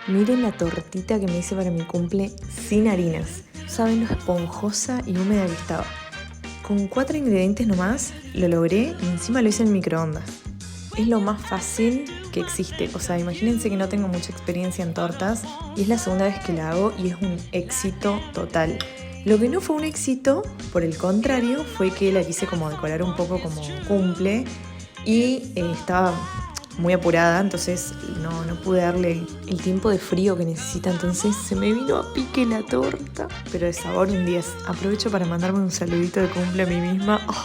Miren la tortita que me hice para mi cumple sin harinas. Saben lo esponjosa y húmeda que estaba. Con 4 ingredientes nomás lo logré y encima lo hice en microondas. Es lo más fácil que existe. O sea, imagínense que no tengo mucha experiencia en tortas y es la segunda vez que la hago y es un éxito total. Lo que no fue un éxito, por el contrario, fue que la quise como decorar un poco como cumple y estaba muy apurada, entonces no pude darle el tiempo de frío que necesita, entonces se me vino a pique la torta, pero de sabor un 10. Aprovecho para mandarme un saludito de cumple a mí misma. Oh,